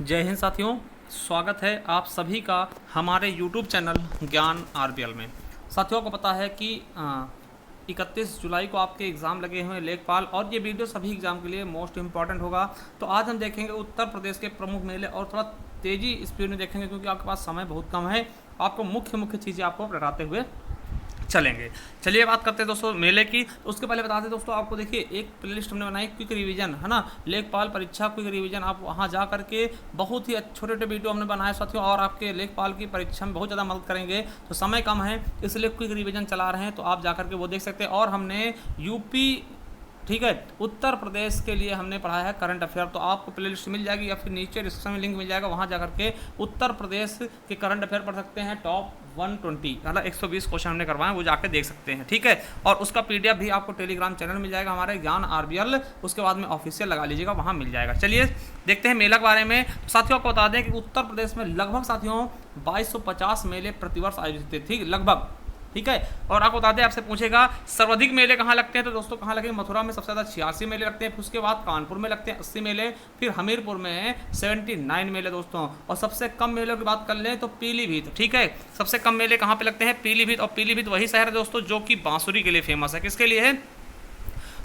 जय हिंद साथियों, स्वागत है आप सभी का हमारे YouTube चैनल ज्ञान आरबीएल में। साथियों को पता है कि 31 जुलाई को आपके एग्ज़ाम लगे हुए हैं लेखपाल, और ये वीडियो सभी एग्ज़ाम के लिए मोस्ट इम्पॉर्टेंट होगा। तो आज हम देखेंगे उत्तर प्रदेश के प्रमुख मेले, और थोड़ा तेज़ी स्पीड में देखेंगे क्योंकि आपके पास समय बहुत कम है। आपको मुख्य चीज़ें आपको बताते हुए चलेंगे। चलिए बात करते हैं दोस्तों मेले की। उसके पहले बताते हैं दोस्तों, आपको देखिए एक प्लेलिस्ट हमने बनाई, क्विक रिवीजन है ना, लेखपाल परीक्षा क्विक रिवीजन। आप वहां जा करके बहुत ही छोटे छोटे वीडियो हमने बनाए साथियों, और आपके लेखपाल की परीक्षा में बहुत ज़्यादा मदद करेंगे। तो समय कम है इसलिए क्विक रिवीजन चला रहे हैं, तो आप जा करके वो देख सकते हैं। और हमने यूपी, ठीक है, उत्तर प्रदेश के लिए हमने पढ़ाया है करंट अफेयर, तो आपको प्लेलिस्ट मिल जाएगी या फिर नीचे डिस्क्रिप्शन में लिंक मिल जाएगा, वहां जाकर के उत्तर प्रदेश के करंट अफेयर पढ़ सकते हैं। टॉप 120 मतलब 120 क्वेश्चन हमने करवाए, वो जाके देख सकते हैं, ठीक है। और उसका पीडीएफ भी आपको टेलीग्राम चैनल मिल जाएगा हमारे ज्ञान आरबीएल, उसके बाद में ऑफिशियल लगा लीजिएगा, वहां मिल जाएगा। चलिए देखते हैं मेला के बारे में। तो साथियों आपको बता दें कि उत्तर प्रदेश में लगभग साथियों 2250 मेले प्रतिवर्ष आयोजित थे, ठीक, लगभग, ठीक है। और आपको बता दें, आपसे पूछेगा सर्वाधिक मेले कहाँ लगते हैं, तो दोस्तों कहाँ लगेंगे? मथुरा में सबसे ज़्यादा 86 मेले लगते हैं, फिर उसके बाद कानपुर में लगते हैं 80 मेले, फिर हमीरपुर में 79 मेले दोस्तों। और सबसे कम मेलों की बात कर लें तो पीलीभीत, ठीक है, सबसे कम मेले कहाँ पे लगते हैं? पीलीभीत। और पीलीभीत वही शहर है दोस्तों जो कि बांसुरी के लिए फेमस है। किसके लिए है?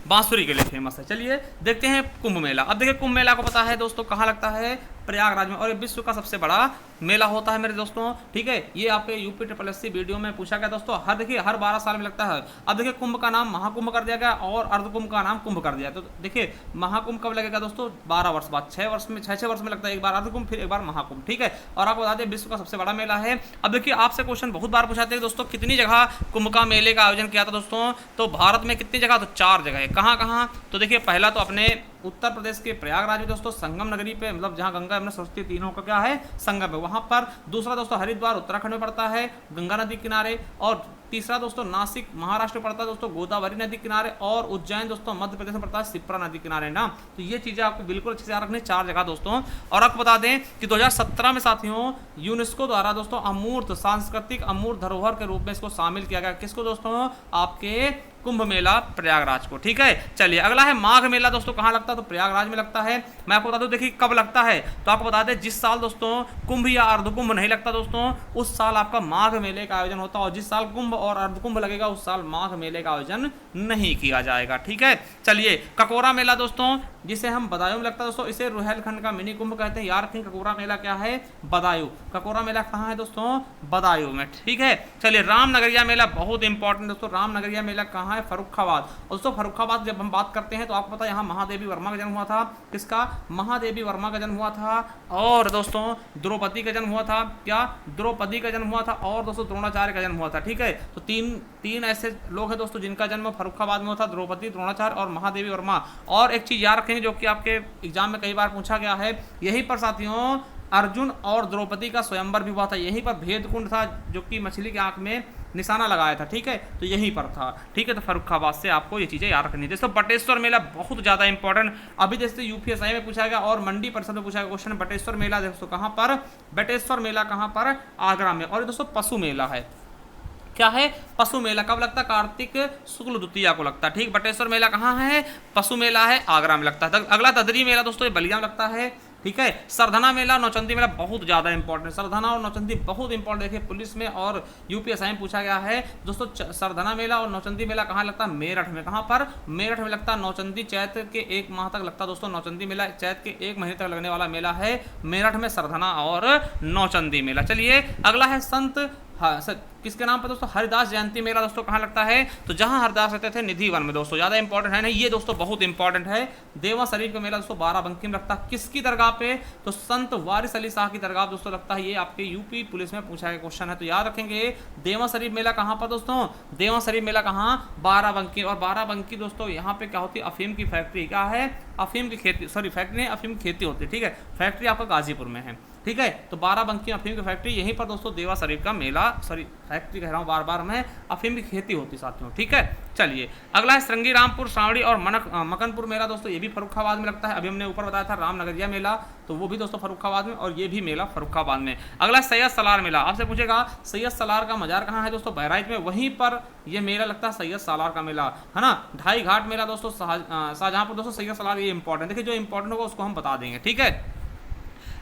बांसुरी के लिए फेमस है। चलिए देखते हैं कुंभ मेला। अब देखिए कुंभ मेला को पता है दोस्तों कहाँ लगता है? प्रयागराज में, और ये विश्व का सबसे बड़ा मेला होता है मेरे दोस्तों, ठीक है। ये आपके यूपी SSC वीडियो में पूछा गया दोस्तों, हर देखिए हर 12 साल में लगता है। अब देखिए कुंभ का नाम महाकुंभ कर दिया गया और अर्धकुंभ का नाम कुंभ कर दिया। तो देखिए महाकुंभ कब लगेगा दोस्तों? 12 वर्ष बाद, 6 वर्ष में, 6 वर्ष में लगता है, एक बार अर्धकुंभ फिर एक बार महाकुंभ, ठीक है। और आपको बता दें विश्व का सबसे बड़ा मेला है। अब देखिए आपसे क्वेश्चन बहुत बार पूछाते हैं दोस्तों, कितनी जगह कुंभ का मेले का आयोजन किया था दोस्तों? तो भारत में कितनी जगह? तो 4 जगह है। कहाँ कहाँ? तो देखिए पहला तो अपने उत्तर प्रदेश के प्रयागराज में दोस्तों, संगम नगरी पे, मतलब जहां गंगा यमुना सरस्वती तीनों का क्या है? संगम है, वहां पर। दूसरा दोस्तों हरिद्वार उत्तराखंड में पड़ता है, गंगा नदी किनारे। और तीसरा दोस्तों नासिक महाराष्ट्र में पड़ता है दोस्तों, गोदावरी नदी किनारे। और उज्जैन दोस्तों मध्य प्रदेश में पड़ता है, शिप्रा नदी किनारे ना। तो ये चीजें आपको बिल्कुल अच्छे से याद रखनी, 4 जगह दोस्तों। और आपको बता दें कि 2017 में साथियों यूनेस्को द्वारा दोस्तों अमूर्त सांस्कृतिक अमूर्त धरोहर के रूप में इसको शामिल किया गया। किसको दोस्तों? आपके कुंभ मेला प्रयागराज को, ठीक है। चलिए अगला है माघ मेला दोस्तों, कहाँ लगता है? तो प्रयागराज में लगता है। मैं आपको बता दूं देखिए कब लगता है, तो आपको बता दें जिस साल दोस्तों कुंभ या अर्धकुंभ नहीं लगता दोस्तों, उस साल आपका माघ मेले का आयोजन होता है। और जिस साल कुंभ और अर्धकुंभ लगेगा उस साल माघ मेले का आयोजन नहीं किया जाएगा, ठीक है। चलिए ककोरा मेला दोस्तों, जिसे हम बदायूं में लगता है दोस्तों, इसे रुहेलखंड का मिनी कुंभ कहते हैं। यार ककोरा मेला क्या है? बदायूं। ककोरा मेला कहाँ है दोस्तों? बदायूं में, ठीक है। चलिए रामनगरिया मेला बहुत इंपॉर्टेंट दोस्तों, रामनगरिया मेला कहाँ है? फर्रुखाबाद। दोस्तों फर्रुखाबाद जब हम बात करते हैं तो आपको पता है यहाँ महादेवी वर्मा का जन्म हुआ था। किसका? महादेवी वर्मा का जन्म हुआ था। और दोस्तों द्रौपदी का जन्म हुआ था। क्या? द्रौपदी का जन्म हुआ था। और दोस्तों द्रोणाचार्य का जन्म हुआ था, ठीक है। तो तीन ऐसे लोग हैं दोस्तों जिनका जन्म फर्रुखाबाद में हुआ था, द्रौपदी, द्रोणाचार्य और महादेवी वर्मा। और एक चीज याद रखेंगे जो कि आपके एग्जाम में कई बार पूछा गया है, यहीं पर साथियों अर्जुन और द्रौपदी का स्वयंवर भी हुआ था। यहीं पर भेद कुंड था जो कि मछली की आंख में निशाना लगाया था, ठीक है, तो यहीं पर था, ठीक है। तो फर्रुखाबाद से आपको ये चीजें याद रखनी थी। दोस्तों बटेश्वर मेला बहुत ज्यादा इंपॉर्टेंट, अभी जैसे यूपीएसआई में पूछा गया और मंडी परिषद में पूछा गया क्वेश्चन। बटेश्वर मेला दोस्तों कहाँ पर? बटेश्वर मेला कहाँ पर? आगरा में। और दोस्तों पशु मेला है, क्या है? पशु मेला कब लगता है? कार्तिक शुक्ल द्वितीया को लगता है, ठीक। बटेश्वर मेला कहाँ है? पशु मेला है, आगरा में लगता है। अगला ददरी मेला दोस्तों ये बलिया में लगता है, ठीक है। सरधना मेला, नौचंदी मेला बहुत ज्यादा इंपॉर्टेंट, सरधना और नौचंदी बहुत इंपॉर्टेंट। देखिए पुलिस में और यूपीएसआई में पूछा गया है दोस्तों। सरधना मेला और नौचंदी मेला कहाँ लगता है? मेरठ में। कहाँ पर? मेरठ में लगता है। नौचंदी चैत्र के 1 माह तक लगता है दोस्तों, नौचंदी मेला चैत्र के 1 महीने तक लगने वाला मेला है मेरठ में, सरधना और नौचंदी मेला। चलिए अगला है संत, हाँ सर, किसके नाम पर दोस्तों? हरिदास जयंती मेला दोस्तों कहाँ लगता है? तो जहां हरिदास रहते थे निधि वन में दोस्तों, ज्यादा इंपॉर्टेंट है नहीं ये दोस्तों, बहुत इंपॉर्टेंट है। देवा शरीफ का मेला दोस्तों बाराबंकी में लगता है। किसकी दरगाह पे? तो संत वारिस अली शाह की दरगाह दोस्तों लगता है। ये आपके यूपी पुलिस में पूछा गया क्वेश्चन है, तो याद रखेंगे। देवा शरीफ मेला कहाँ पर दोस्तों? देवा शरीफ मेला कहाँ? बाराबंकी। और बाराबंकी दोस्तों यहाँ पे क्या होती है? अफीम की फैक्ट्री, क्या है? अफीम की खेती, सॉरी फैक्ट्री नहीं, अफीम की खेती होती है, ठीक है। फैक्ट्री आपका गाजीपुर में है, ठीक है। तो बाराबंकी अफीम की फैक्ट्री, यहीं पर दोस्तों देवा शरीफ का मेला, सॉरी फैक्ट्री कह रहा हूँ बार बार मैं, अफीम की खेती होती साथियों, ठीक है। चलिए अगला है श्रृंगी रामपुर, श्रावणी और मकनपुर मेला दोस्तों, ये भी फर्रुखाबाद में लगता है। अभी हमने ऊपर बताया था रामनगरिया मेला, तो वो भी दोस्तों फर्रुखाबाद में, और ये भी मेला फर्रुखाबाद में। अगला सैयद सलार मेला, आपसे पूछेगा सैयद सलार का मजार कहाँ है दोस्तों? बहराइच में, वहीं पर ये मेला लगता है सैयद सलार का मेला, है ना। ढाई घाट मेला दोस्तों शाहजहांपुर दोस्तों, सैयद सलार, ये इंपॉर्टेंट, देखिए जो इंपॉर्टेंट होगा उसको हम बता देंगे, ठीक है।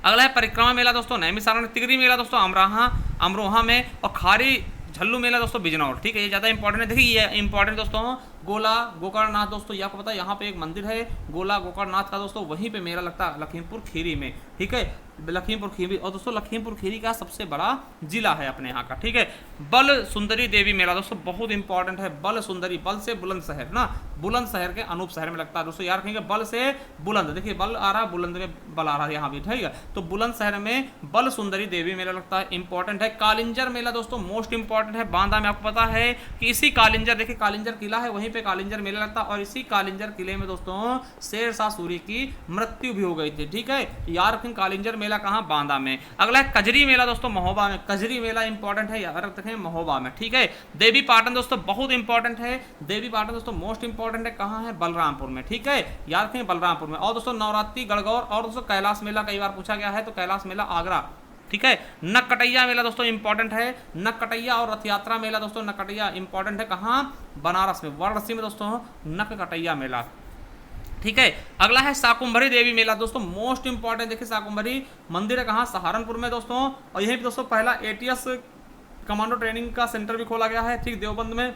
अगला है परिक्रमा मेला दोस्तों नैमिषारण्य, तिगरी मेला दोस्तों अमरोहा में, और खारी झल्लू मेला दोस्तों बिजनौर। ठीक है, ये ज़्यादा इंपॉर्टेंट है। देखिए ये इंपॉर्टेंट दोस्तों गोला गोकर्णनाथ दोस्तों, ये आपको पता है यहाँ पे एक मंदिर है गोला गोकर्णनाथ का दोस्तों, वहीं पे मेला लगता है लखीमपुर खीरी में। ठीक है, लखीमपुर खीरी, और दोस्तों लखीमपुर खीरी का सबसे बड़ा जिला है अपने यहाँ का। ठीक है, बल सुंदरी देवी मेला दोस्तों बहुत इंपॉर्टेंट है। बल सुंदरी, बल से बुलंदशहर ना, बुलंदशहर के अनूप शहर में लगता है दोस्तों, याद रखेंगे बल से बुलंद। देखिए बल आ रहा है, बुलंद में बल आ रहा है यहाँ भी। ठीक है, तो बुलंदशहर में बल सुंदरी देवी मेला लगता है, इंपॉर्टेंट है। कालिंजर मेला दोस्तों मोस्ट इंपॉर्टेंट है, बांदा में। आपको पता है कि इसी कालिंजर, देखिए कालिंजर किला है, वहीं पे कालिंजर मेला लगता है, और इसी कालिंजर किले में दोस्तों शेरशाह सूरी की मृत्यु भी हो गई थी। ठीक है, याद रखें कालिंजर मेला कहाँ, बांदा में। अगला है कजरी मेला दोस्तों महोबा में, कजरी मेला इंपॉर्टेंट है, याद रखें महोबा में। ठीक है, देवी पाटन दोस्तों बहुत इंपॉर्टेंट है, देवी पाटन दोस्तों मोस्ट इंपॉर्टेंट है, कहाँ है, बलरामपुर में। ठीक है, याद रखें बलरामपुर में। और दोस्तों नवरात्रि गणगौर, और दोस्तों कैलाश मेला कई बार पूछा गया है, तो कैलाश मेला आगरा। ठीक है, नककटैया मेला दोस्तों इंपॉर्टेंट है, नककटैया, और रथ यात्रा मेला दोस्तों नककटैया इंपॉर्टेंट है, कहाँ, बनारस में, वाराणसी में दोस्तों नककटैया मेला। ठीक है, अगला है शाकुंभरी देवी मेला दोस्तों मोस्ट इंपॉर्टेंट। देखिए शाकुंभरी मंदिर है कहाँ, सहारनपुर में दोस्तों, और यहीं पे दोस्तों पहला ATS कमांडो ट्रेनिंग का सेंटर भी खोला गया है। ठीक, देवबंद में,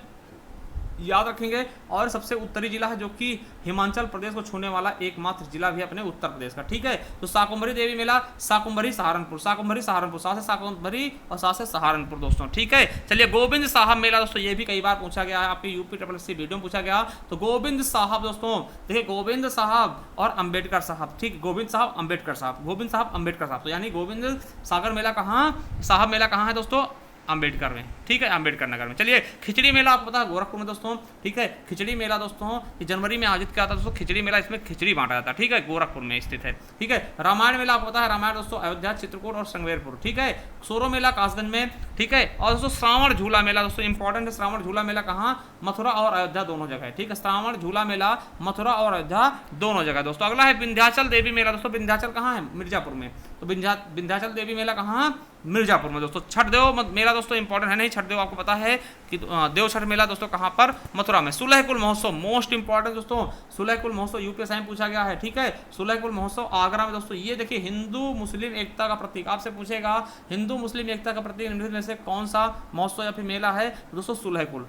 याद रखेंगे। और सबसे उत्तरी जिला है जो कि हिमाचल प्रदेश को छूने वाला एकमात्र जिला भी है अपने उत्तर प्रदेश का। ठीक है, तो शाकुंभरी देवी मेला, शाकुंभरी सहारनपुर, शाकुंभरी सहारनपुर, साथ से शाकुंभरी और साथ से सहारनपुर दोस्तों। ठीक है, चलिए गोविंद साहब मेला दोस्तों, ये भी कई बार पूछा गया है, आपके UPSSC वीडियो में पूछा गया। तो गोविंद साहब दोस्तों, देखिए गोविंद साहब और अंबेडकर साहब। ठीक, गोविंद साहब अंबेडकर साहब, गोविंद साहब अंबेडकर साहब, तो यानी गोविंद सागर मेला कहाँ, साहब मेला कहाँ है दोस्तों, अंबेडकर में। ठीक है, अंबेडकर नगर में। चलिए खिचड़ी मेला आपको पता है गोरखपुर में दोस्तों। ठीक है, खिचड़ी मेला दोस्तों ये जनवरी में आयोजित किया था दोस्तों, खिचड़ी मेला, इसमें खिचड़ी बांटा जाता है। ठीक है, गोरखपुर में स्थित है। ठीक है, रामायण मेला आपको पता है, रामायण दोस्तों अयोध्या, चित्रकूट और संगमेरपुर। ठीक है, सोरो मेला कासगंज में। ठीक है, और दोस्तों श्रावण झूला मेला दोस्तों इंपॉर्टेंट है, श्रावण झूला मेला कहाँ, मथुरा और अयोध्या दोनों जगह है। ठीक है, श्रावण झूला मेला मथुरा और अयोध्या दोनों जगह दोस्तों। अगला है विंध्याचल देवी मेला दोस्तों, विंध्याचल कहाँ है, मिर्जापुर में, तो विंध्याचल देवी मेला कहाँ, मिर्जापुर में दोस्तों। छठ देव मेला दोस्तों इंपॉर्टेंट है, नहीं छठ देव आपको पता है कि देव छठ मेला दोस्तों कहाँ पर, मथुरा में। सुलहकुल महोत्सव मोस्ट इंपॉर्टेंट दोस्तों, सुलहकुल महोत्सव UPSC में पूछा गया है। ठीक है, सुलहकुल महोत्सव आगरा में दोस्तों। ये देखिए हिंदू मुस्लिम एकता का प्रतीक, आपसे पूछेगा हिंदू मुस्लिम एकता का प्रतीक निम्नलिखित में से कौन सा महोत्सव या फिर मेला है दोस्तों, सुलहकुल।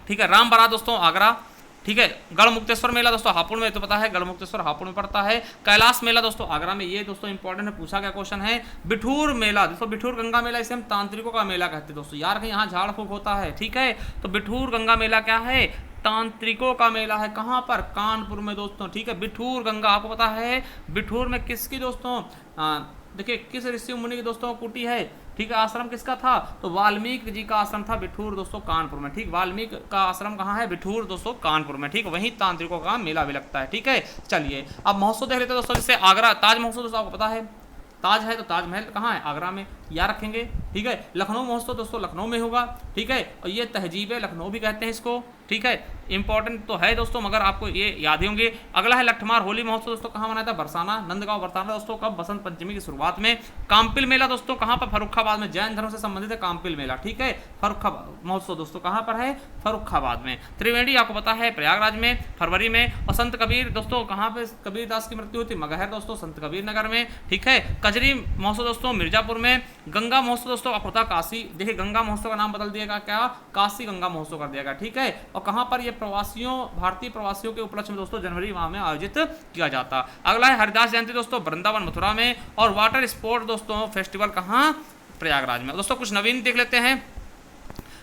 ठीक है, राम बारात दोस्तों आगरा। ठीक है, गढ़मुक्तेश्वर मेला दोस्तों हापुड़ में, तो पता है गढ़मुक्तेश्वर हापुड़ में पड़ता है। कैलाश मेला दोस्तों आगरा में, ये दोस्तों इंपॉर्टेंट है, पूछा गया क्वेश्चन है। बिठूर मेला दोस्तों, बिठूर गंगा मेला, इसे हम तांत्रिकों का मेला कहते हैं दोस्तों, यार कहीं यहाँ झाड़ फूक होता है। ठीक है, तो बिठूर गंगा मेला क्या है, तांत्रिकों का मेला है, कहाँ पर, कानपुर में दोस्तों। ठीक है, बिठूर गंगा आपको पता है, बिठूर में किसकी दोस्तों, देखिए किस ऋषि मुनि की दोस्तों कुटी है। ठीक है, आश्रम किसका था, तो वाल्मीकि जी का आश्रम था बिठूर दोस्तों कानपुर में। ठीक, वाल्मीकि का आश्रम कहाँ है, बिठूर दोस्तों कानपुर में। ठीक, वहीं तांत्रिकों का मेला भी लगता है। ठीक है, चलिए अब महोत्सव देख लेते हैं दोस्तों, जैसे आगरा ताज महोत्सव दोस्तों आपको पता है, ताज है तो ताजमहल कहाँ है, आगरा में, याद रखेंगे। ठीक है, लखनऊ महोत्सव दोस्तों लखनऊ में होगा। ठीक है, और ये तहजीब लखनऊ भी कहते हैं इसको। ठीक है, इंपॉर्टेंट तो है दोस्तों, मगर आपको ये याद ही होंगे। अगला है लठमार होली महोत्सव दोस्तों, कहाँ मनाया था, बरसाना, नंदगांव बरसाना दोस्तों, कब, बसंत पंचमी की शुरुआत में। काम्पिल मेला दोस्तों कहाँ पर, फर्रुखाबाद में, जैन धर्म से संबंधित है काम्पिल मेला। ठीक है, फर्रुखाबाद महोत्सव दोस्तों कहाँ पर है, फर्रुखाबाद में। त्रिवेणी आपको पता है प्रयागराज में, फरवरी में। और संत कबीर दोस्तों कहाँ पे कबीर दास की मृत्यु हुई थी, मगहर दोस्तों, संत कबीर नगर में। ठीक है, कजरी महोत्सव दोस्तों मिर्जापुर में। गंगा महोत्सव दोस्तों आपको पता काशी, देखिए गंगा महोत्सव का नाम बदल दिएगा, क्या, काशी गंगा महोत्सव कर दिया गया। ठीक है, और कहाँ पर ये प्रवासियों, भारतीय प्रवासियों के उपलक्ष्य में दोस्तों जनवरी माह में आयोजित किया जाता। अगला है हरिदास जयंती दोस्तों वृंदावन मथुरा में। और वाटर स्पोर्ट दोस्तों फेस्टिवल कहाँ, प्रयागराज में। दोस्तों कुछ नवीन देख लेते हैं,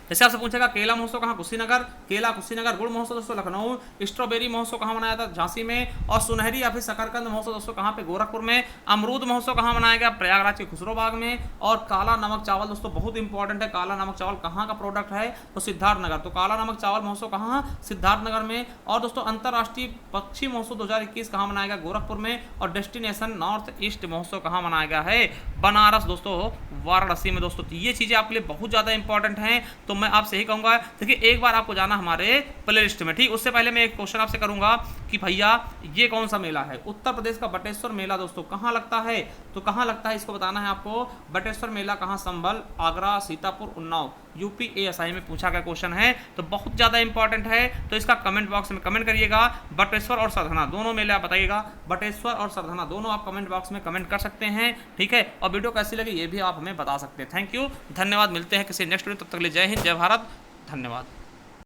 जैसे आपसे पूछेगा केला महोत्सव कहाँ, कुशीनगर, केला कुशीनगर। गुड़ महोत्सव दोस्तों लखनऊ। स्ट्रॉबेरी महोत्सव कहाँ मनाया था, झांसी में। और सुनहरी या फिर शकरकंद महोत्सव दोस्तों कहाँ पे, गोरखपुर में। अमरूद महोत्सव कहाँ मनाया गया, प्रयागराज के खुसरोबाग में। और काला नमक चावल दोस्तों बहुत इंपॉर्टेंट है, काला नमक चावल कहाँ का प्रोडक्ट है, तो सिद्धार्थनगर। तो काला नमक चावल महोत्सव कहाँ, सिद्धार्थनगर में। और दोस्तों अंतर्राष्ट्रीय पक्षी महोत्सव 2021 कहाँ मनाया गया, गोरखपुर में। और डेस्टिनेशन नॉर्थ ईस्ट महोत्सव कहाँ मनाया गया है, बनारस दोस्तों, वाराणसी में दोस्तों। तो ये चीजें आपके लिए बहुत ज्यादा इंपॉर्टेंट हैं, तो मैं आपसे यही कहूंगा, देखिए एक बार आपको जाना हमारे प्लेलिस्ट में। ठीक, उससे पहले मैं एक क्वेश्चन आपसे करूंगा कि भैया ये कौन सा मेला है, उत्तर प्रदेश का बटेश्वर मेला दोस्तों कहाँ लगता है, तो कहाँ लगता है इसको बताना है आपको। बटेश्वर मेला कहाँ, संभल, आगरा, सीतापुर, उन्नाव, UPASI में पूछा गया क्वेश्चन है, तो बहुत ज़्यादा इंपॉर्टेंट है। तो इसका कमेंट बॉक्स में कमेंट करिएगा। बटेश्वर और सरधना दोनों मेले आप बताइएगा, बटेश्वर और सरधना दोनों आप कमेंट बॉक्स में कमेंट कर सकते हैं, ठीक है। और वीडियो कैसी लगी ये भी आप हमें बता सकते हैं। थैंक यू, धन्यवाद। मिलते हैं किसी नेक्स्ट वीडियो, तब तक के लिए जय हिंद, जय भारत, धन्यवाद।